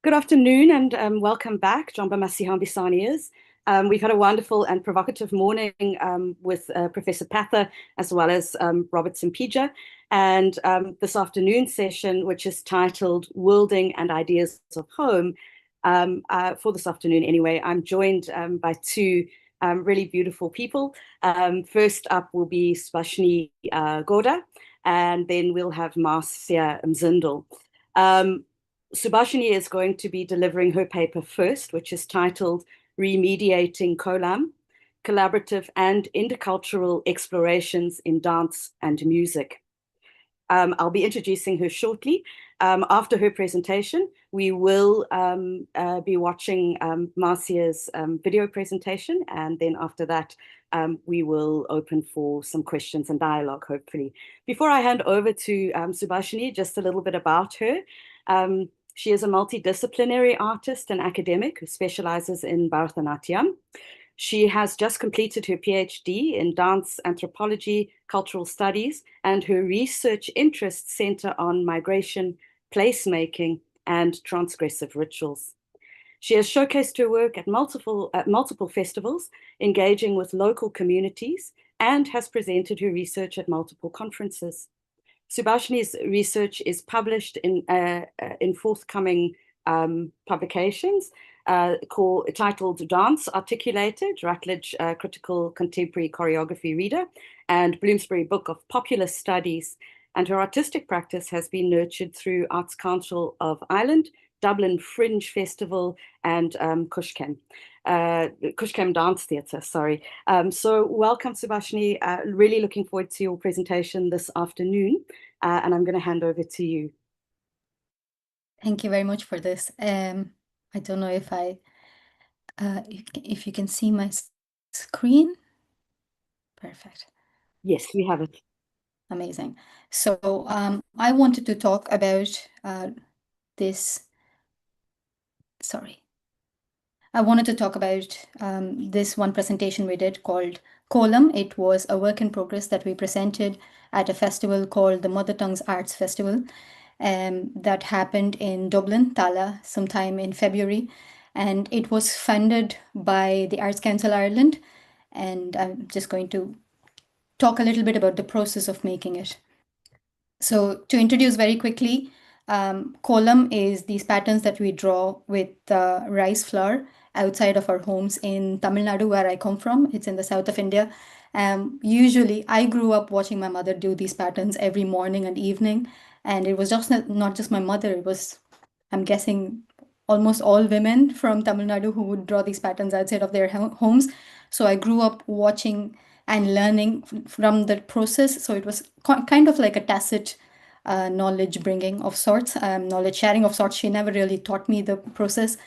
Good afternoon and welcome back, Jomba MASIHAMBISANE. We've had a wonderful and provocative morning with Professor Pather as well as Robert Simpija. And this afternoon session, which is titled Worlding and Ideas of Home, for this afternoon anyway, I'm joined by two really beautiful people. First up will be Subhashini Goda, and then we'll have Marcia Mzindle. Subhashini is going to be delivering her paper first, which is titled Remediating Kolam, Collaborative and Intercultural Explorations in Dance and Music. I'll be introducing her shortly. After her presentation, we will be watching Marcia's video presentation, and then after that, we will open for some questions and dialogue, hopefully. Before I hand over to Subhashini, just a little bit about her. She is a multidisciplinary artist and academic who specializes in Bharatanatyam. She has just completed her PhD in dance anthropology, cultural studies, and her research interests center on migration, placemaking, and transgressive rituals. She has showcased her work at multiple festivals, engaging with local communities, and has presented her research at multiple conferences. Subhashini's research is published in forthcoming publications titled Dance Articulated, Routledge Critical Contemporary Choreography Reader, and Bloomsbury Book of Popular Studies. And her artistic practice has been nurtured through Arts Council of Ireland, Dublin Fringe Festival, and Cushcam Dance Theatre, sorry. So welcome, Subhashini. Really looking forward to your presentation this afternoon, and I'm going to hand over to you. Thank you very much for this. I don't know if you can see my screen. Perfect. Yes, we have it. Amazing. So I wanted to talk about this. Sorry. I wanted to talk about this one presentation we did called Kolam. It was a work in progress that we presented at a festival called the Mother Tongues Arts Festival that happened in Dublin, Tala, sometime in February. And it was funded by the Arts Council Ireland. And I'm just going to talk a little bit about the process of making it. So to introduce very quickly, kolam is these patterns that we draw with rice flour outside of our homes in Tamil Nadu, where I come from. It's in the south of India. Usually, I grew up watching my mother do these patterns every morning and evening. And it was just not just my mother, it was, I'm guessing, almost all women from Tamil Nadu who would draw these patterns outside of their homes. So I grew up watching and learning from the process. So it was kind of like a tacit knowledge bringing of sorts, knowledge sharing of sorts. She never really taught me the process.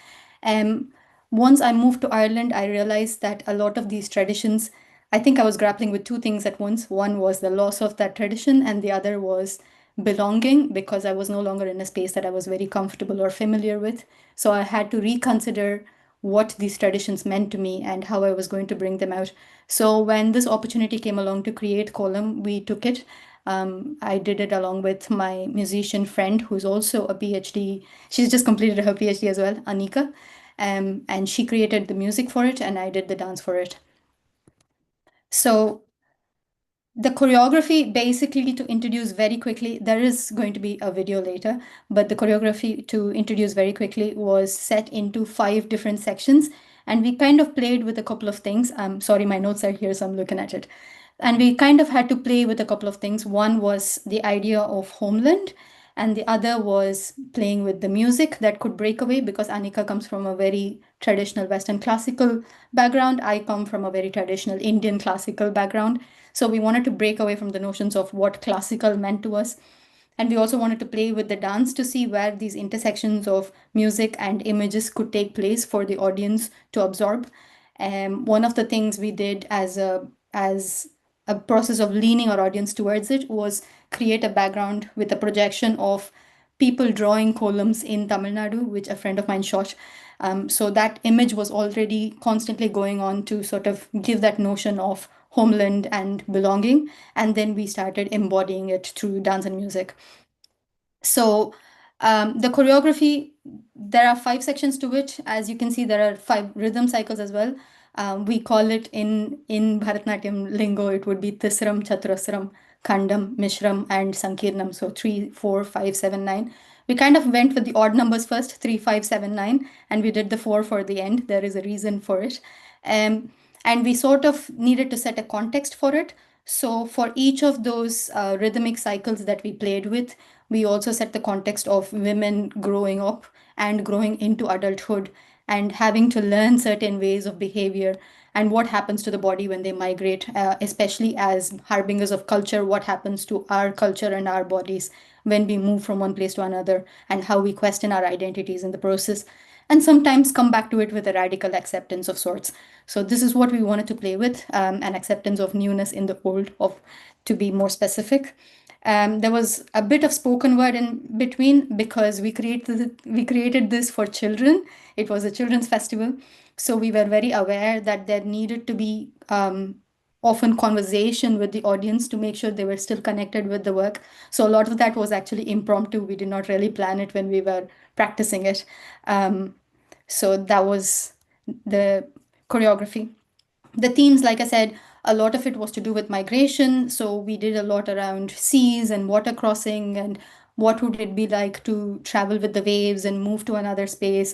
Once I moved to Ireland, I realized that a lot of these traditions, I think I was grappling with two things at once. One was the loss of that tradition, and the other was belonging, because I was no longer in a space that I was very comfortable or familiar with. So I had to reconsider what these traditions meant to me and how I was going to bring them out. So when this opportunity came along to create Kolam, we took it. I did it along with my musician friend, who's also a PhD. She's just completed her PhD as well, Anika. And she created the music for it, and I did the dance for it. So the choreography, basically, to introduce very quickly, there is going to be a video later, but the choreography, to introduce very quickly, was set into 5 different sections. And we kind of played with a couple of things. I'm sorry, my notes are here, so I'm looking at it. And we kind of had to play with a couple of things. One was the idea of homeland, and the other was playing with the music that could break away, because Anika comes from a very traditional Western classical background. I come from a very traditional Indian classical background. So we wanted to break away from the notions of what classical meant to us. And we also wanted to play with the dance to see where these intersections of music and images could take place for the audience to absorb. One of the things we did as a process of leaning our audience towards it was create a background with a projection of people drawing columns in Tamil Nadu, which a friend of mine shot. So that image was already constantly going on to sort of give that notion of homeland and belonging. And then we started embodying it through dance and music. So The choreography, there are 5 sections to it. As you can see, there are 5 rhythm cycles as well. We call it in Bharatanatyam lingo, it would be Tisram, Chaturasram, Khandam, Mishram, and Sankirnam. So 3, 4, 5, 7, 9. We kind of went with the odd numbers first, 3, 5, 7, 9, and we did the 4 for the end. There is a reason for it. And we sort of needed to set a context for it. So for each of those rhythmic cycles that we played with, we also set the context of women growing up and growing into adulthood and having to learn certain ways of behavior and what happens to the body when they migrate, especially as harbingers of culture, what happens to our culture and our bodies when we move from one place to another, and how we question our identities in the process, and sometimes come back to it with a radical acceptance of sorts. So this is what we wanted to play with, an acceptance of newness in the old, of to be more specific. There was a bit of spoken word in between because we created this for children. It was a children's festival, so we were very aware that there needed to be often conversation with the audience to make sure they were still connected with the work. So a lot of that was actually impromptu. We did not really plan it when we were practicing it. So that was the choreography. The themes, like I said, a lot of it was to do with migration. So we did a lot around seas and water crossing and what would it be like to travel with the waves and move to another space.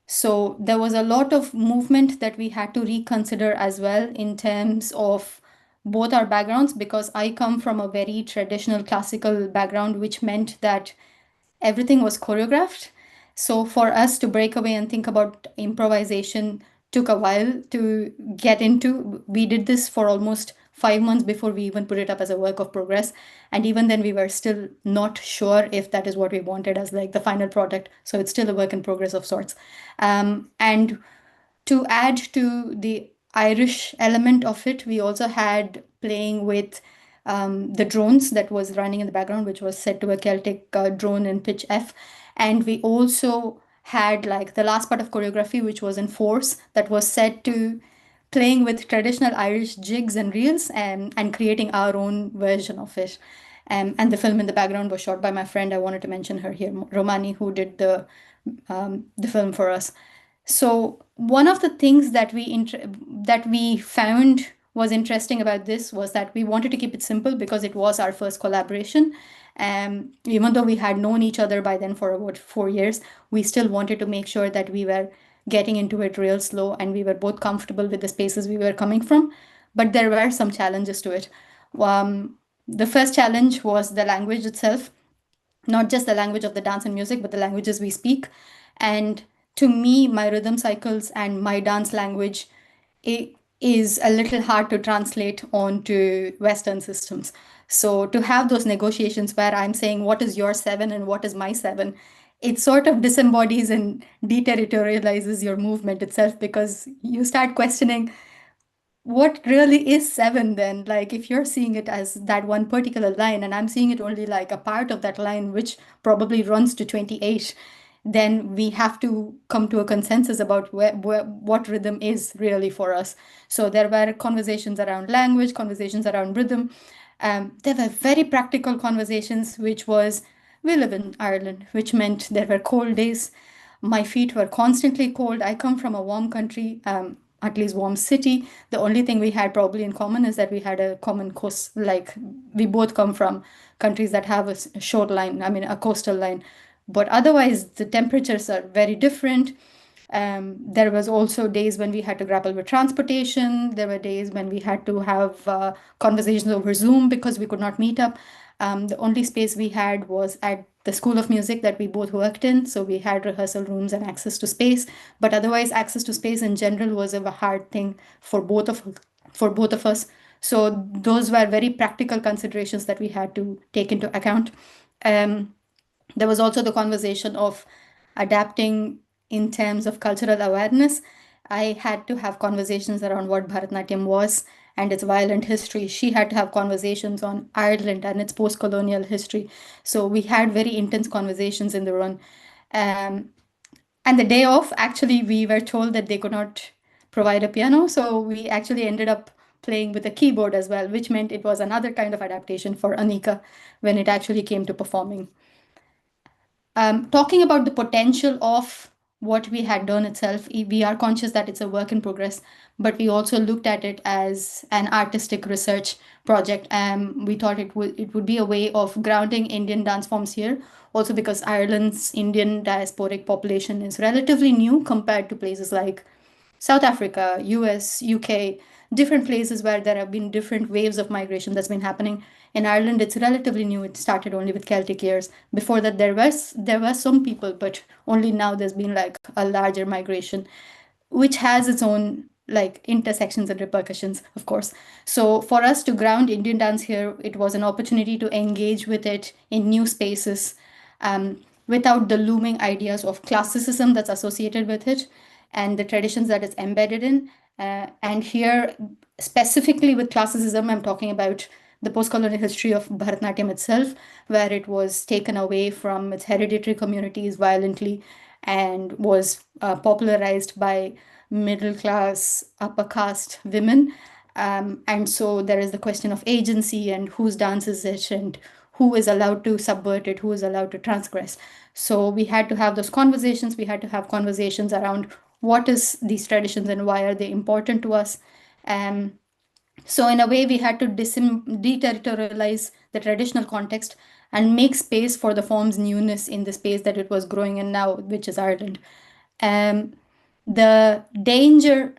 So there was a lot of movement that we had to reconsider as well in terms of both our backgrounds, because I come from a very traditional classical background, which meant that everything was choreographed. So for us to break away and think about improvisation took a while to get into. We did this for almost 5 months before we even put it up as a work of progress. And even then, we were still not sure if that is what we wanted as like the final product. So it's still a work in progress of sorts. And to add to the Irish element of it, we also had playing with the drones that was running in the background, which was set to a Celtic drone in pitch F. And we also had like the last part of choreography, which was in force, that was set to playing with traditional Irish jigs and reels, and creating our own version of it. And the film in the background was shot by my friend. I wanted to mention her here, Romani, who did the film for us. So one of the things that we found was interesting about this was that we wanted to keep it simple because it was our first collaboration. Even though we had known each other by then for about 4 years, we still wanted to make sure that we were getting into it real slow and we were both comfortable with the spaces we were coming from. But there were some challenges to it. The first challenge was the language itself, not just the language of the dance and music, but the languages we speak. And to me, my rhythm cycles and my dance language, it is a little hard to translate onto Western systems. So to have those negotiations where I'm saying what is your seven and what is my seven, it sort of disembodies and deterritorializes your movement itself, because you start questioning what really is seven then. Like if you're seeing it as that one particular line and I'm seeing it only like a part of that line, which probably runs to 28, then we have to come to a consensus about what rhythm is really for us. So there were conversations around language, conversations around rhythm. There were very practical conversations, which was, we live in Ireland, which meant there were cold days. My feet were constantly cold. I come from a warm country, at least warm city. The only thing we had probably in common is that we had a common coast, like we both come from countries that have a shoreline, I mean, a coastal line. But otherwise, the temperatures are very different. There was also days when we had to grapple with transportation. There were days when we had to have conversations over Zoom because we could not meet up. The only space we had was at the School of Music that we both worked in. So we had rehearsal rooms and access to space. But otherwise, access to space in general was a hard thing for both of us. So those were very practical considerations that we had to take into account. There was also the conversation of adapting in terms of cultural awareness. I had to have conversations around what Bharatanatyam was and its violent history. She had to have conversations on Ireland and its post-colonial history. So we had very intense conversations in the run. And the day off, actually, we were told that they could not provide a piano. So we actually ended up playing with a keyboard as well, which meant it was another kind of adaptation for Anika when it actually came to performing. Talking about the potential of what we had done itself, we are conscious that it's a work in progress, but we also looked at it as an artistic research project. We thought it would be a way of grounding Indian dance forms here, also because Ireland's Indian diasporic population is relatively new compared to places like South Africa, US, UK, different places where there have been different waves of migration that's been happening. In Ireland, it's relatively new. It started only with Celtic years. Before that, there were some people, but only now there's been like a larger migration, which has its own like intersections and repercussions, of course. So for us to ground Indian dance here, it was an opportunity to engage with it in new spaces, without the looming ideas of classicism that's associated with it and the traditions that it's embedded in. And here, specifically with classicism, I'm talking about the post-colonial history of Bharatanatyam itself, where it was taken away from its hereditary communities violently and was popularized by middle class, upper caste women. And so there is the question of agency and whose dance is it and who is allowed to subvert it, who is allowed to transgress. So we had to have those conversations. We had to have conversations around what is these traditions and why are they important to us. So in a way, we had to deterritorialize the traditional context and make space for the form's newness in the space that it was growing in now, which is Ireland. The danger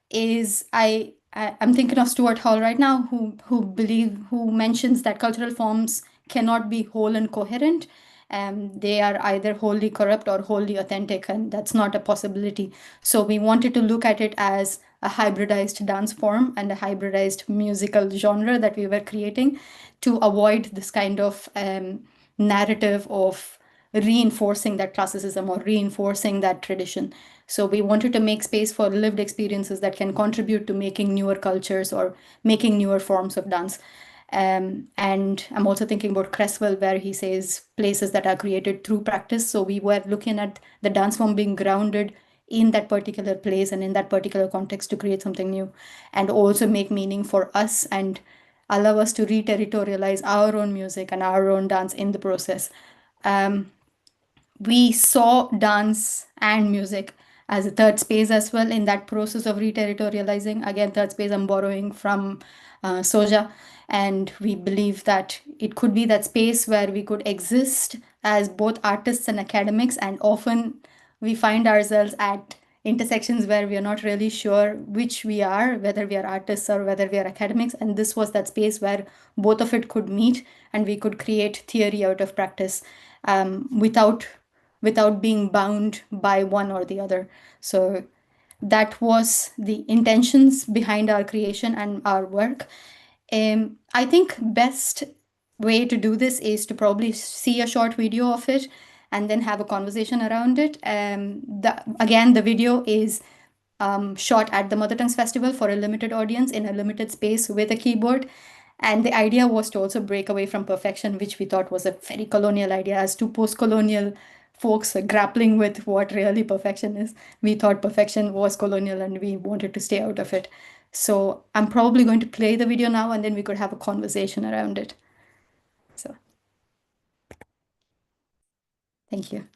is I'm thinking of Stuart Hall right now, who mentions that cultural forms cannot be whole and coherent. They are either wholly corrupt or wholly authentic, and that's not a possibility. So we wanted to look at it as a hybridized dance form and a hybridized musical genre that we were creating to avoid this kind of narrative of reinforcing that classicism or reinforcing that tradition. So we wanted to make space for lived experiences that can contribute to making newer cultures or making newer forms of dance. And I'm also thinking about Cresswell, where he says places that are created through practice. So we were looking at the dance form being grounded in that particular place and in that particular context to create something new and also make meaning for us and allow us to re-territorialize our own music and our own dance in the process. We saw dance and music as a third space as well in that process of re-territorializing. Again, third space I'm borrowing from Soja. And we believe that it could be that space where we could exist as both artists and academics. And often we find ourselves at intersections where we are not really sure which we are, whether we are artists or whether we are academics. And this was that space where both of it could meet and we could create theory out of practice, without being bound by one or the other. So that was the intentions behind our creation and our work. I think best way to do this is to probably see a short video of it and then have a conversation around it. Again, the video is shot at the Mother Tongues Festival for a limited audience in a limited space with a keyboard. And the idea was to also break away from perfection, which we thought was a very colonial idea. As two post-colonial folks grappling with what really perfection is, we thought perfection was colonial and we wanted to stay out of it. So I'm probably going to play the video now and then we could have a conversation around it. So thank you.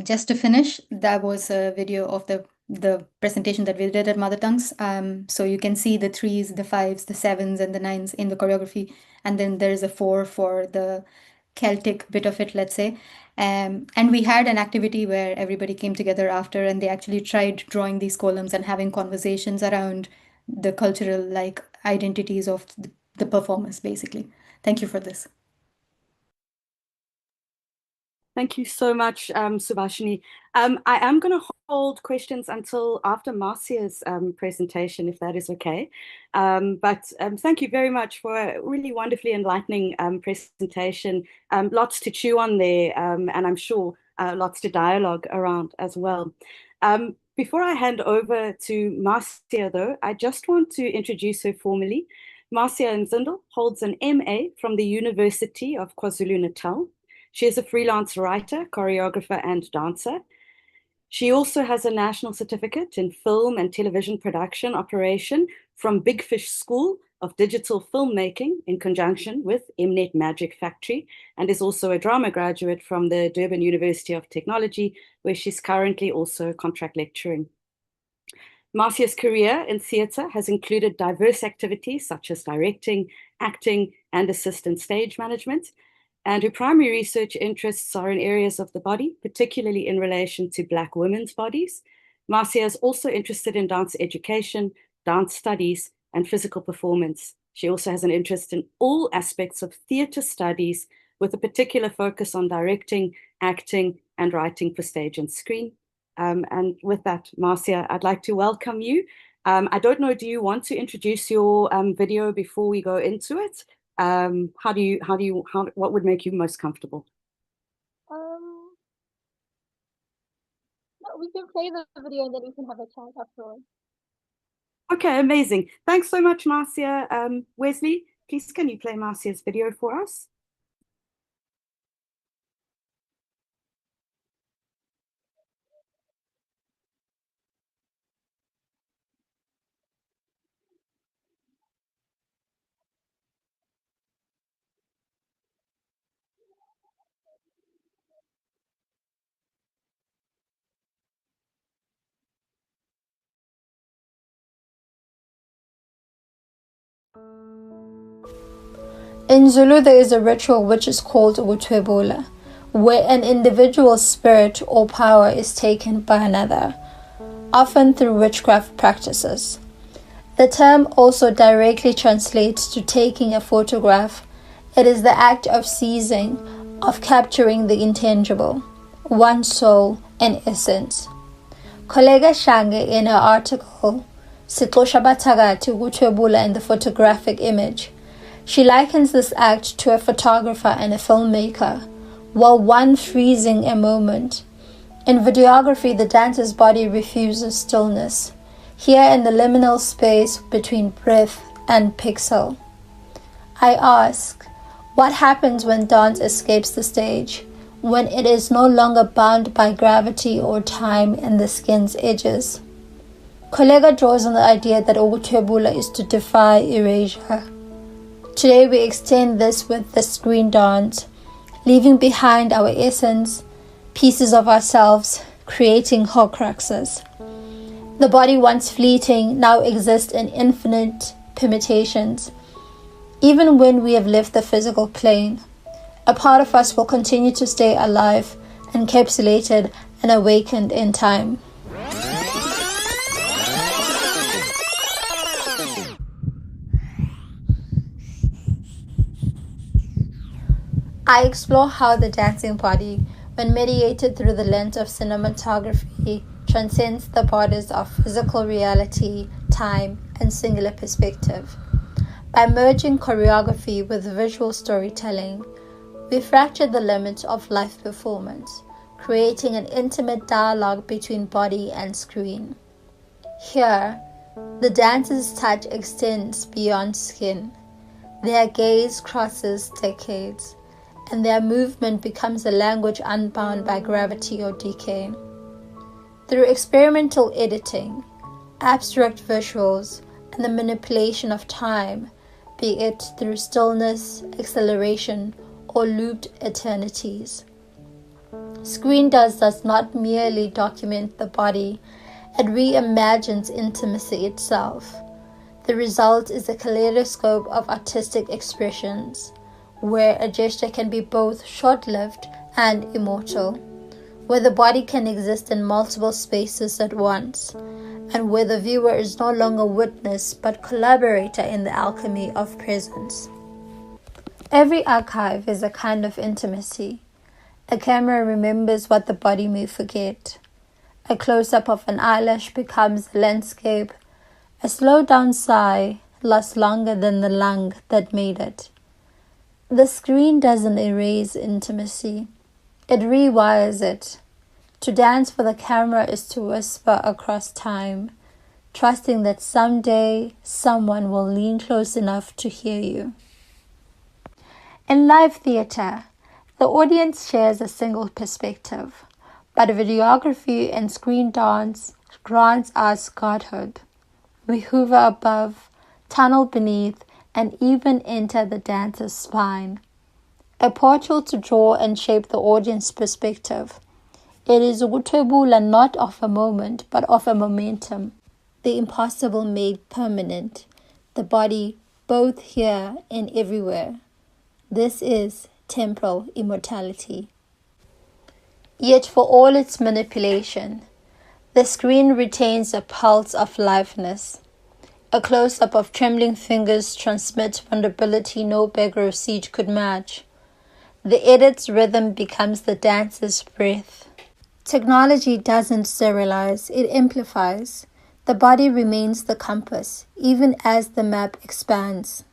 Just to finish, that was a video of the presentation that we did at Mother Tongues. So you can see the 3s, the 5s, the 7s, and the 9s in the choreography. And then there's a 4 for the Celtic bit of it, let's say. And we had an activity where everybody came together after, and they actually tried drawing these columns and having conversations around the cultural identities of the performers, basically. Thank you for this. Thank you so much, Subhashini. I am going to hold questions until after Marcia's presentation, if that is okay. But thank you very much for a really wonderfully enlightening presentation. Lots to chew on there, and I'm sure lots to dialogue around as well. Before I hand over to Marcia, though, I just want to introduce her formally. Marcia Mzindle holds an MA from the University of KwaZulu-Natal. She is a freelance writer, choreographer, and dancer. She also has a national certificate in film and television production operation from Big Fish School of Digital Filmmaking in conjunction with Mnet Magic Factory, and is also a drama graduate from the Durban University of Technology, where she's currently also contract lecturing. Marcia's career in theatre has included diverse activities such as directing, acting, and assistant stage management. And her primary research interests are in areas of the body, particularly in relation to Black women's bodies. Marcia is also interested in dance education, dance studies, and physical performance. She also has an interest in all aspects of theatre studies, with a particular focus on directing, acting, and writing for stage and screen. And with that, Marcia, I'd like to welcome you. I don't know, do you want to introduce your video before we go into it? What would make you most comfortable? We can play the video and then we can have a chat afterwards. Okay, amazing. Thanks so much, Marcia. Wesley, please can you play Marcia's video for us? In Zulu, there is a ritual which is called ukutwebula, where an individual's spirit or power is taken by another, often through witchcraft practices. The term also directly translates to taking a photograph. It is the act of seizing, of capturing the intangible, one's soul and essence. Kollega Shange, in her article, Sixosha Bathakathi ukutwebula and the photographic image, she likens this act to a photographer and a filmmaker, while one freezing a moment. In videography, the dancer's body refuses stillness, here in the liminal space between breath and pixel. I ask, what happens when dance escapes the stage, when it is no longer bound by gravity or time and the skin's edges? Kollega draws on the idea that ukutwebula is to defy erasure. Today we extend this with the screen dance, leaving behind our essence, pieces of ourselves, creating horcruxes. The body once fleeting now exists in infinite permutations. Even when we have left the physical plane, a part of us will continue to stay alive, encapsulated and awakened in time. I explore how the dancing body, when mediated through the lens of cinematography, transcends the borders of physical reality, time, and singular perspective. By merging choreography with visual storytelling, we fracture the limits of live performance, creating an intimate dialogue between body and screen. Here, the dancer's touch extends beyond skin. Their gaze crosses decades, and their movement becomes a language unbound by gravity or decay. Through experimental editing, abstract visuals, and the manipulation of time, be it through stillness, acceleration, or looped eternities, Screen does not merely document the body, it reimagines intimacy itself. The result is a kaleidoscope of artistic expressions, where a gesture can be both short-lived and immortal, where the body can exist in multiple spaces at once, and where the viewer is no longer witness but collaborator in the alchemy of presence. Every archive is a kind of intimacy. A camera remembers what the body may forget. A close-up of an eyelash becomes a landscape. A slow-down sigh lasts longer than the lung that made it. The screen doesn't erase intimacy. It rewires it. To dance for the camera is to whisper across time, trusting that someday someone will lean close enough to hear you. In live theatre, the audience shares a single perspective, but videography and screen dance grants us godhood. We hover above, tunnel beneath, and even enter the dancer's spine. A portal to draw and shape the audience perspective. It is ukuthwebula not of a moment, but of a momentum. The impossible made permanent. The body both here and everywhere. This is temporal immortality. Yet for all its manipulation, the screen retains a pulse of liveness. A close-up of trembling fingers transmits vulnerability no beggar of siege could match. The edit's rhythm becomes the dancer's breath. Technology doesn't sterilize, it amplifies. The body remains the compass, even as the map expands.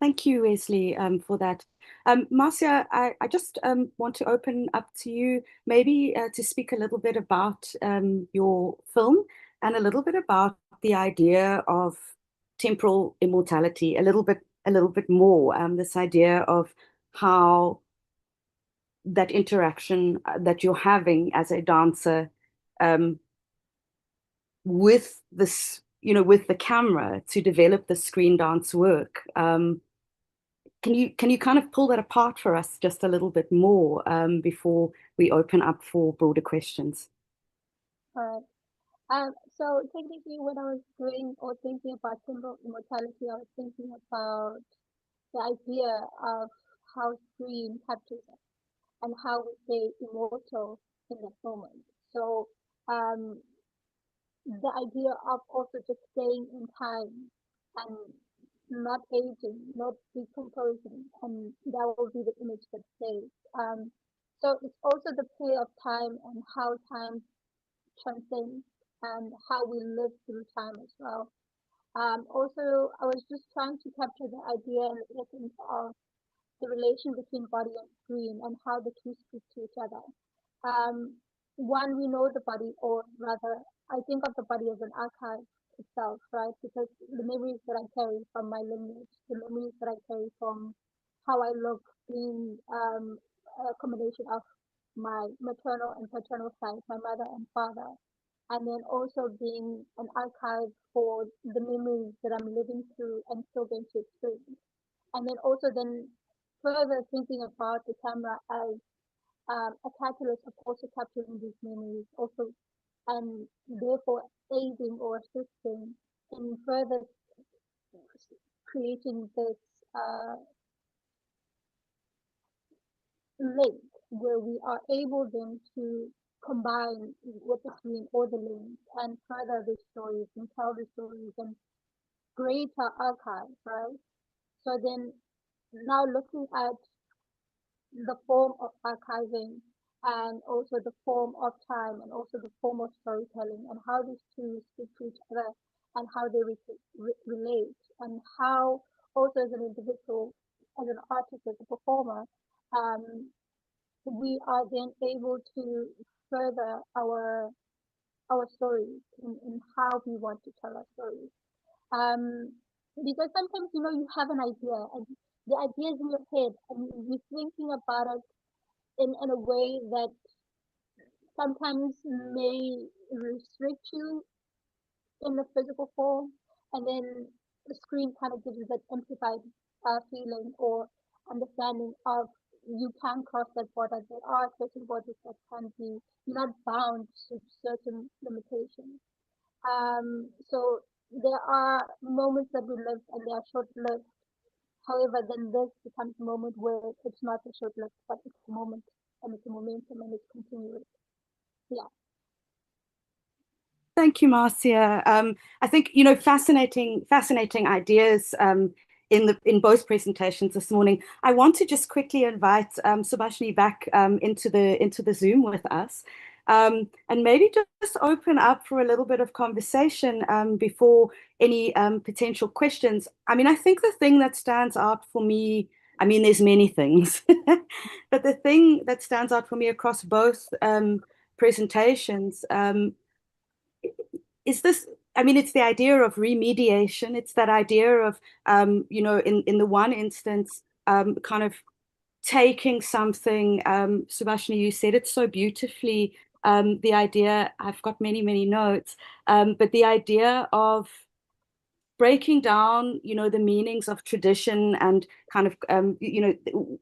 Thank you, Wesley, for that. Marcia, I just want to open up to you, maybe to speak a little bit about your film and a little bit about the idea of temporal immortality, a little bit more, this idea of how that interaction that you're having as a dancer with this, with the camera to develop the screen dance work. Can you kind of pull that apart for us just a little bit more before we open up for broader questions? All right. So technically, when I was doing or thinking about temporal immortality, I was thinking about the idea of how screen captures us and how we stay immortal in that moment. So the idea of also just staying in time and not aging, not decomposing, and that will be the image that stays. So it's also the play of time and how time transcends and how we live through time as well. Also, I was just trying to capture the idea and the essence of the relation between body and screen and how the two speak to each other. Um, One, we know the body, or rather, I think of the body as an archive itself, right? Because the memories that I carry from my lineage, the memories that I carry from how I look, being a combination of my maternal and paternal side, my mother and father, and then also being an archive for the memories that I'm living through and still going to experience. And then also then further thinking about the camera as a catalyst of also capturing these memories, also and therefore aiding or assisting in further creating this uh, link where we are able then to combine with the screen or the lens and further the stories and tell the stories and greater archive, right? So then now looking at the form of archiving and also the form of time and also the form of storytelling and how these two speak to each other and how they relate and how also as an individual, as an artist, as a performer, um, we are then able to further our stories in how we want to tell our stories. Um, because sometimes you have an idea and the idea is in your head and you're thinking about it in a way that sometimes may restrict you in the physical form, and then the screen kind of gives you that amplified feeling or understanding of you can cross that border. There are certain borders that can be you're not bound to certain limitations. So there are moments that we live and they are short-lived. However, then this becomes a moment where it's not a short-lived, but it's a moment and it's a momentum and it's continuous. Yeah. Thank you, Marcia. I think fascinating ideas in both presentations this morning. I want to just quickly invite Subhashini back into the Zoom with us, and maybe just open up for a little bit of conversation before any potential questions. I mean, I think the thing that stands out for me. I mean, there's many things, but the thing that stands out for me across both presentations. Is this, I mean, it's the idea of remediation. It's that idea of, in the one instance, kind of taking something, Subhashini, you said it so beautifully, the idea, I've got many, many notes, but the idea of breaking down, the meanings of tradition and kind of,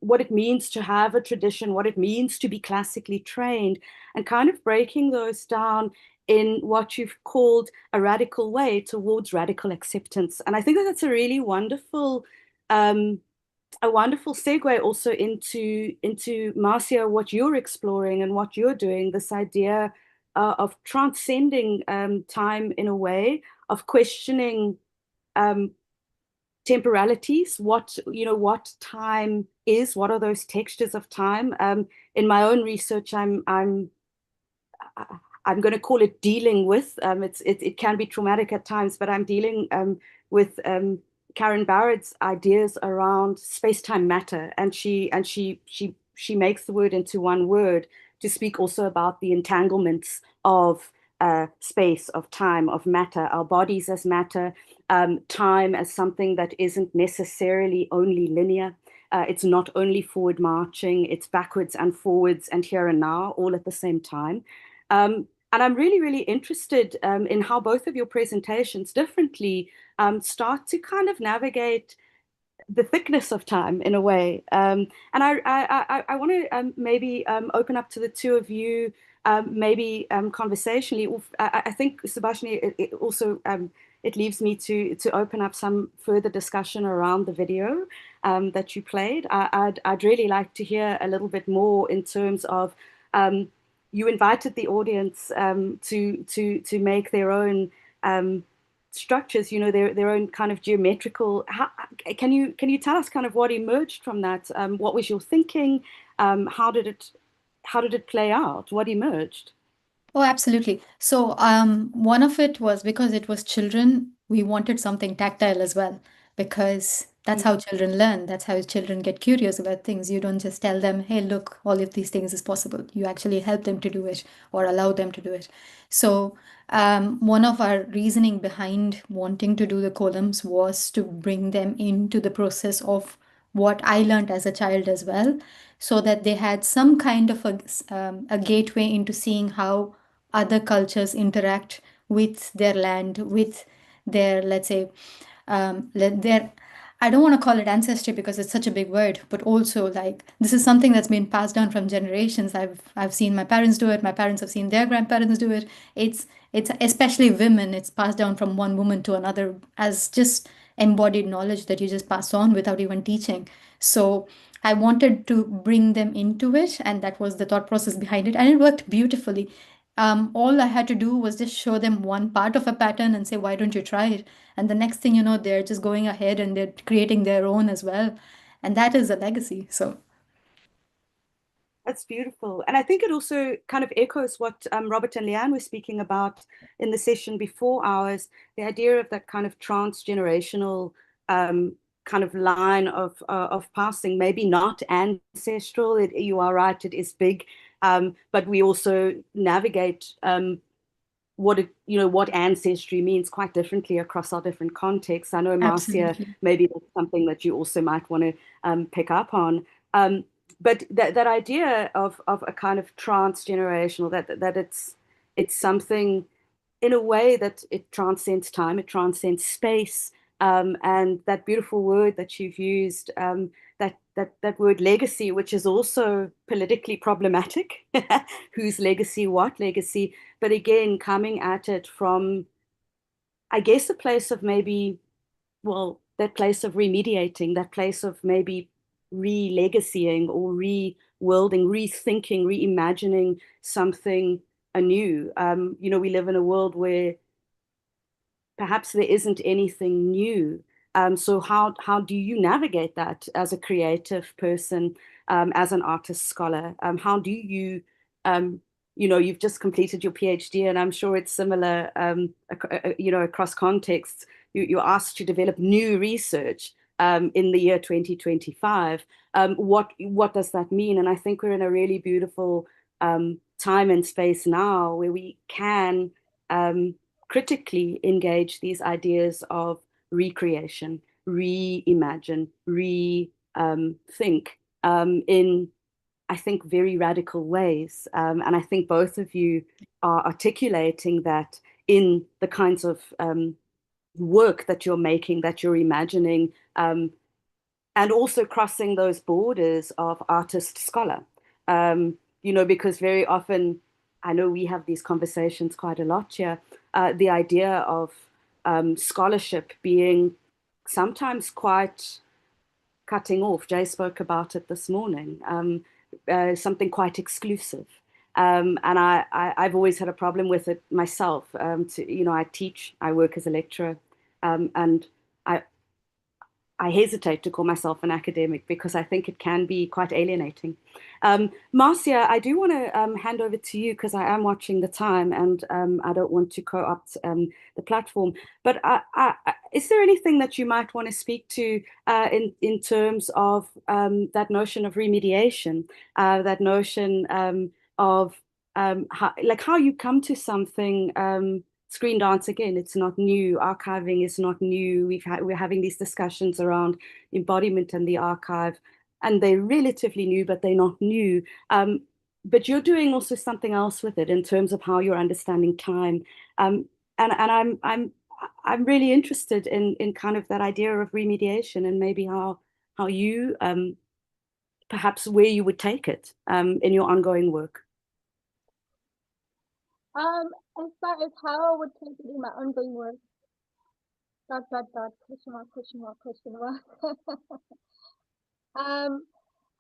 what it means to have a tradition, what it means to be classically trained, and kind of breaking those down in what you've called a radical way towards radical acceptance. And I think that that's a really wonderful, a wonderful segue also into Marcia, what you're exploring and what you're doing, this idea of transcending time in a way, of questioning temporalities, what time is, what are those textures of time. In my own research, I'm going to call it dealing with. It can be traumatic at times, but I'm dealing with Karen Barrett's ideas around space-time matter, and she makes the word into one word to speak also about the entanglements of space, of time, of matter, our bodies as matter, time as something that isn't necessarily only linear. It's not only forward marching, it's backwards and forwards and here and now all at the same time. And I'm really, really interested in how both of your presentations differently start to kind of navigate the thickness of time in a way. And I want to maybe open up to the two of you, maybe conversationally. I think, Subhashini, it also it leaves me to open up some further discussion around the video that you played. I'd really like to hear a little bit more in terms of you invited the audience to make their own structures, you know, their own kind of geometrical. Can you tell us kind of what emerged from that? What was your thinking? How did it play out? What emerged? Oh, absolutely. So, one of it was because it was children, we wanted something tactile as well, because that's how children learn. That's how children get curious about things. You don't just tell them, hey, look, all of these things is possible. You actually help them to do it or allow them to do it. So, one of our reasoning behind wanting to do the columns was to bring them into the process of what I learned as a child as well, so that they had some kind of a gateway into seeing how other cultures interact with their land, with their, let's say, their, I don't want to call it ancestry because it's such a big word, but also like this is something that's been passed down from generations. I've seen my parents do it. My parents have seen their grandparents do it. It's especially women. It's passed down from one woman to another as just embodied knowledge that you just pass on without even teaching. So I wanted to bring them into it, and that was the thought process behind it, and it worked beautifully. All I had to do was just show them one part of a pattern and say, why don't you try it? And the next thing you know, they're just going ahead and they're creating their own as well. And that is a legacy. So, That's beautiful. And I think it also kind of echoes what Robert and Leanne were speaking about in the session before ours, the idea of that kind of transgenerational kind of line of passing, maybe not ancestral. You are right, it is big, but we also navigate what ancestry means quite differently across our different contexts. I know, Marcia, absolutely. maybe that's something that you also might want to pick up on. But that idea of a kind of transgenerational, that it's something in a way that it transcends time, it transcends space, and that beautiful word that you've used, that word legacy, which is also politically problematic. Whose legacy, what legacy? But again, coming at it from, I guess, a place of maybe, well, that place of remediating, that place of maybe re-legacying or re-worlding, rethinking, reimagining something anew. We live in a world where perhaps there isn't anything new. So how do you navigate that as a creative person, as an artist scholar? How do you, you've just completed your PhD, and I'm sure it's similar, across contexts. You're asked to develop new research in the year 2025. What does that mean? And I think we're in a really beautiful time and space now where we can critically engage these ideas of recreation, reimagine, rethink in, I think, very radical ways. And I think both of you are articulating that in the kinds of work that you're making, that you're imagining, and also crossing those borders of artist scholar. Because very often, I know we have these conversations quite a lot here, the idea of scholarship being sometimes quite cutting off. Jay spoke about it this morning, something quite exclusive. And I've always had a problem with it myself. I teach, I work as a lecturer, and I hesitate to call myself an academic because I think it can be quite alienating. Marcia, I do want to hand over to you because I am watching the time, and I don't want to co-opt the platform. But is there anything that you might want to speak to in terms of that notion of remediation, that notion of how you come to something? Screen dance, again, it's not new. Archiving is not new. We're having these discussions around embodiment and the archive, and they're relatively new, but they're not new. But you're doing also something else with it in terms of how you're understanding time. And I'm really interested in kind of that idea of remediation, and maybe how you perhaps where you would take it in your ongoing work. As far as how I would take it in my ongoing work, ... question mark.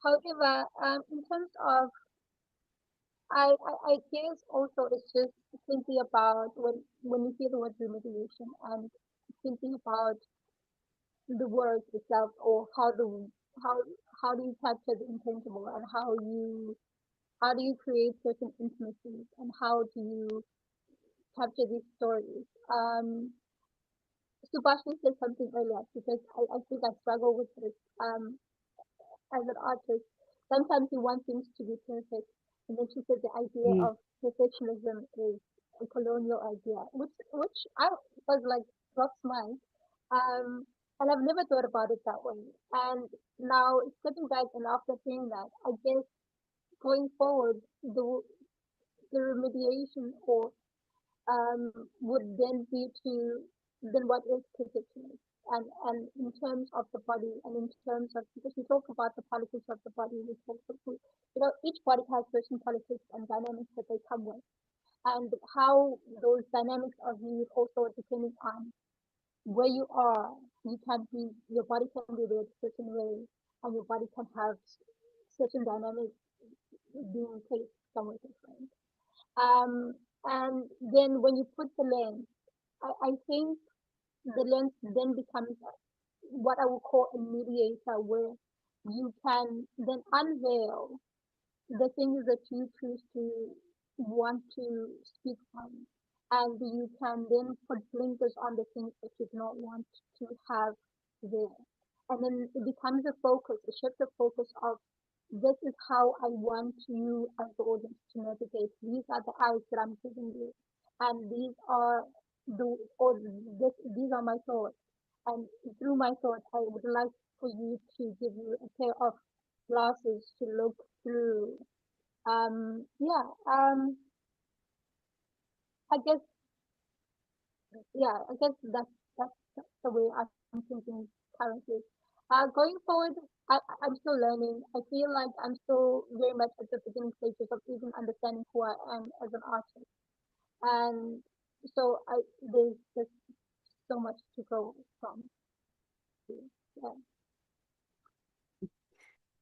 However, in terms of I guess also it's just thinking about when you hear the word remediation and thinking about the word itself, or how how do you capture the intangible, and how do you create certain intimacies, and how do you capture these stories. Subhashini said something earlier, because I think I struggle with this as an artist. Sometimes you want things to be perfect, and then she said the idea of perfectionism is a colonial idea, which I was like, drops mine. And I've never thought about it that way. And now stepping back and after saying that, I guess going forward, the remediation or would then be to then what is perfectionist, and in terms of the body, and in terms of, because we talk about the politics of the body, we talk about, each body has certain politics and dynamics that they come with, and how those dynamics are viewed also depending on where you are. Your body can be read a certain way, and your body can have certain dynamics being placed somewhere different. And then when you put the lens, I think the lens then becomes what I would call a mediator, where you can then unveil the things that you choose to want to speak on, and you can then put blinkers on the things that you do not want to have there. And then it becomes a focus, a shift of focus of, this is how I want you as the audience to navigate. These are the eyes that I'm giving you, and these are these are my thoughts. And through my thoughts, I would like for you to give you a pair of glasses to look through. Yeah. I guess that's the way I'm thinking currently. Going forward, I'm still learning. I feel like I'm still very much at the beginning stages of even understanding who I am as an artist, and so there's just so much to go from. Yeah.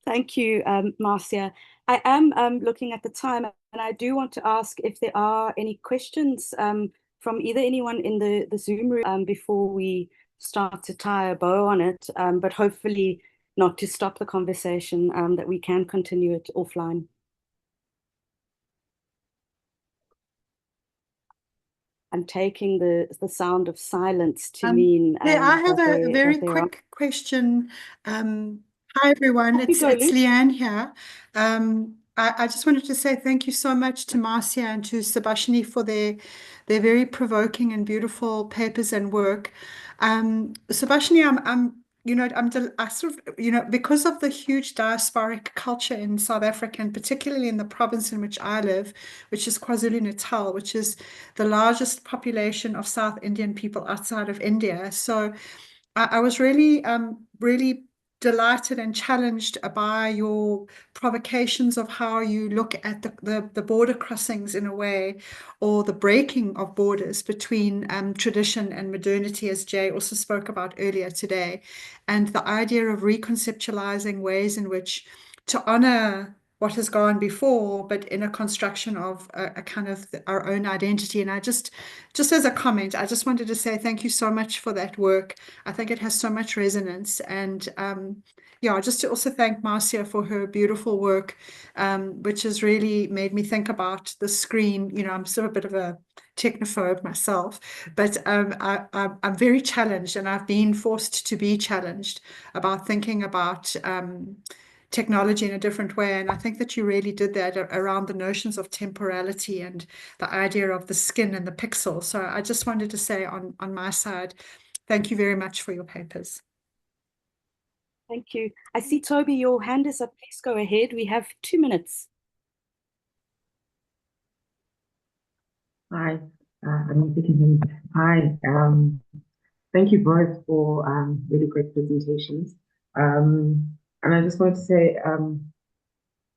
Thank you, Marcia. I am looking at the time, and I do want to ask if there are any questions from either anyone in the Zoom room before we start to tie a bow on it, but hopefully not to stop the conversation, that we can continue it offline. I'm taking the sound of silence to mean. Yeah, I have a very quick question. Hi, everyone. It's Leanne here. I just wanted to say thank you so much to Marcia and to Subhashini for their very provoking and beautiful papers and work. Subhashini, I sort of, because of the huge diasporic culture in South Africa, and particularly in the province in which I live, which is KwaZulu-Natal, which is the largest population of South Indian people outside of India. So I was really delighted and challenged by your provocations of how you look at the border crossings in a way, or the breaking of borders between tradition and modernity, as Jay also spoke about earlier today, and the idea of reconceptualizing ways in which to honor what has gone before, but in a construction of a kind of our own identity. And I just as a comment, I just wanted to say thank you so much for that work. I think it has so much resonance. And yeah, just to also thank Marcia for her beautiful work, which has really made me think about the screen. I'm sort of a bit of a technophobe myself, but I'm very challenged, and I've been forced to be challenged about thinking about technology in a different way. And I think that you really did that around the notions of temporality and the idea of the skin and the pixel. So I just wanted to say on my side, thank you very much for your papers. Thank you. I see, Toby, your hand is up. Please go ahead. We have 2 minutes. Hi, Hi, thank you both for really great presentations. And I just wanted to say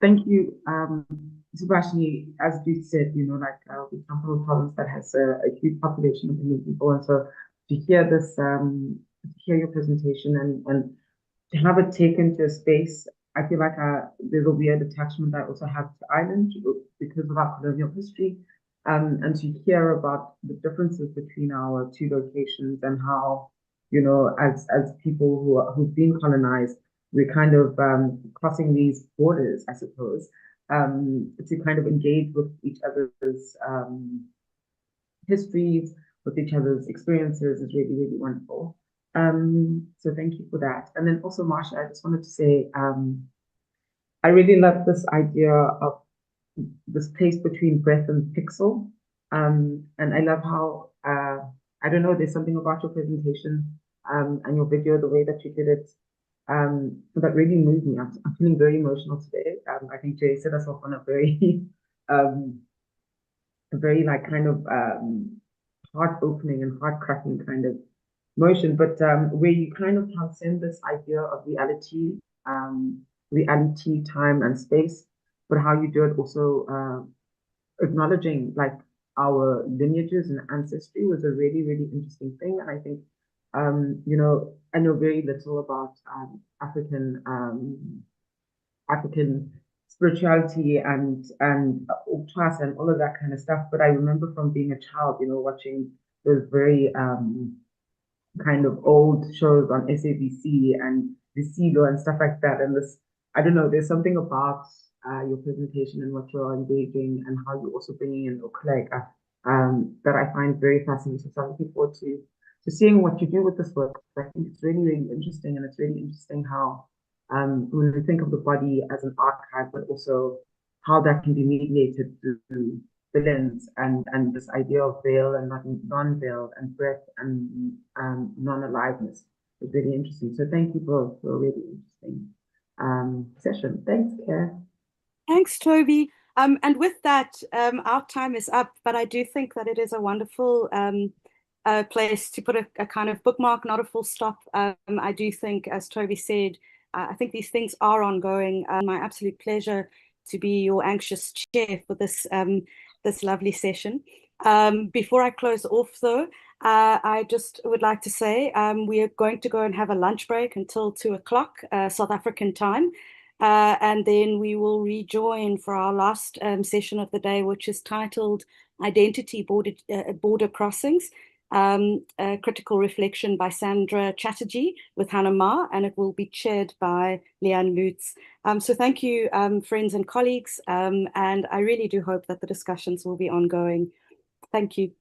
thank you, Subhashini, as you said, we come from a province that has a huge population of Indian people. And so to hear this, to hear your presentation and to have it taken to a space I feel like there's a weird attachment I also have to Ireland because of our colonial history. And to hear about the differences between our two locations and how, you know, as people who've been colonized, we're kind of crossing these borders, I suppose, to kind of engage with each other's histories, with each other's experiences is really, really wonderful. So thank you for that. And then also, Marcia, I just wanted to say, I really love this idea of this place between breath and pixel. And I love how, I don't know, there's something about your presentation and your video, the way that you did it, that really moved me. I'm feeling very emotional today. I think Jay set us off on a very, like kind of heart opening and heart cracking kind of motion, but where you kind of transcend this idea of reality, time and space, but how you do it also acknowledging like our lineages and ancestry was a really, really interesting thing. And I think, you know, I know very little about African spirituality and trust and all of that kind of stuff. But I remember from being a child, you know, watching those very kind of old shows on SABC and the CELO and stuff like that. And this, I don't know, there's something about your presentation and what you're engaging and how you're also bringing in Okoleka that I find very fascinating. So I'm looking forward to seeing what you do with this work. I think it's really, really interesting, and it's really interesting how when we think of the body as an archive, but also how that can be mediated through the lens and this idea of veil and non-veil and breath and non-aliveness is really interesting. So thank you both for a really interesting session. Thanks, Claire. Thanks, Toby. And with that, our time is up, but I do think that it is a wonderful place to put a kind of bookmark, not a full stop. I do think, as Toby said, I think these things are ongoing. My absolute pleasure to be your anxious chair for this this lovely session. Before I close off, though, I just would like to say we are going to go and have a lunch break until 2 o'clock South African time. And then we will rejoin for our last session of the day, which is titled Identity Border Crossings, Critical Reflection by Sandra Chatterjee with Hannah Ma, and it will be chaired by Leanne Lutz. So thank you, friends and colleagues, and I really do hope that the discussions will be ongoing. Thank you.